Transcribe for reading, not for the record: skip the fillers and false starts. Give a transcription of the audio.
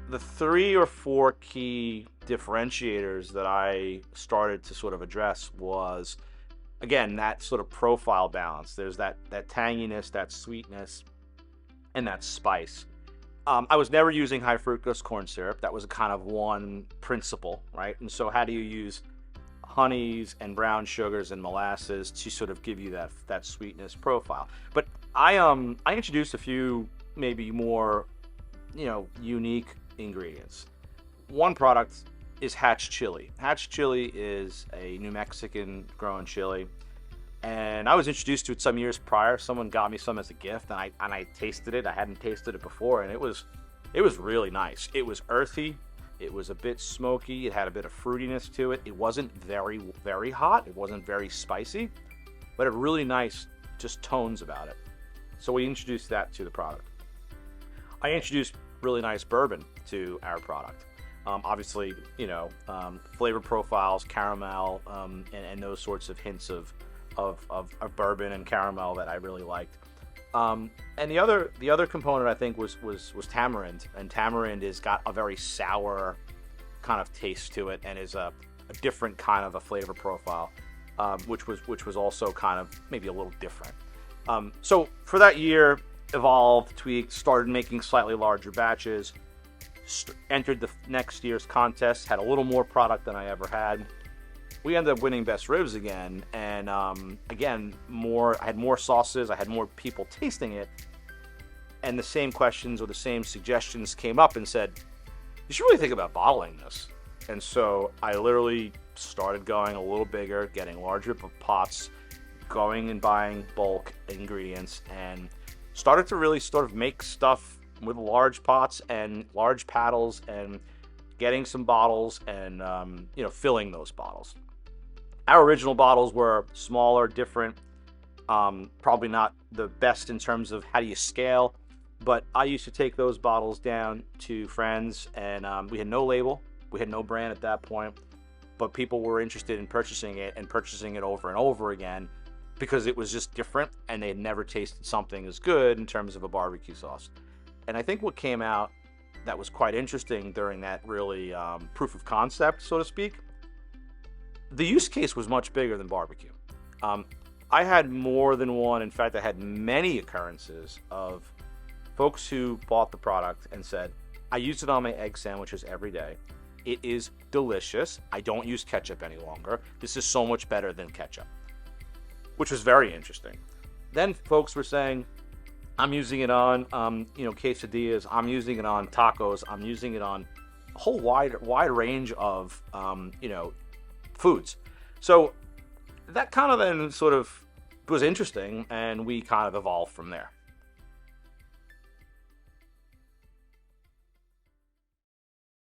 the 3 or 4 key differentiators that I started to sort of address was, again, that sort of profile balance. There's that tanginess, that sweetness, and that spice. I was never using high fructose corn syrup. That was kind of one principle, right? And so how do you use honeys and brown sugars and molasses to sort of give you that sweetness profile? But I introduced a few maybe more unique ingredients. One product is Hatch chili. Hatch chili is a New Mexican grown chili, and I was introduced to it some years prior. Someone got me some as a gift, and I tasted it. I hadn't tasted it before, and it was really nice. It was earthy. It was a bit smoky. It had a bit of fruitiness to it. It wasn't very, very hot. It wasn't very spicy, but it had really nice just tones about it. So we introduced that to the product. I introduced really nice bourbon to our product. Obviously, flavor profiles, caramel, and those sorts of hints of bourbon and caramel that I really liked. And the other component I think was tamarind, and tamarind has got a very sour kind of taste to it, and is a different kind of a flavor profile, which was also kind of maybe a little different. So for that year, evolved, tweaked, started making slightly larger batches, entered the next year's contest, had a little more product than I ever had. We ended up winning Best Ribs again, and again, I had more sauces, I had more people tasting it, and the same questions or the same suggestions came up and said, you should really think about bottling this. And so I literally started going a little bigger, getting larger pots, going and buying bulk ingredients, and started to really sort of make stuff with large pots and large paddles, and getting some bottles and filling those bottles. Our original bottles were smaller, different, probably not the best in terms of how do you scale, but I used to take those bottles down to friends, and we had no label, we had no brand at that point, but people were interested in purchasing it and purchasing it over and over again because it was just different, and they had never tasted something as good in terms of a barbecue sauce. And I think what came out that was quite interesting during that really proof of concept, so to speak, the use case was much bigger than barbecue. I had more than one, in fact, I had many occurrences of folks who bought the product and said, I use it on my egg sandwiches every day. It is delicious. I don't use ketchup any longer. This is so much better than ketchup, which was very interesting. Then folks were saying, I'm using it on, quesadillas. I'm using it on tacos. I'm using it on a whole wide range of, foods. So that kind of then sort of was interesting, and we kind of evolved from there.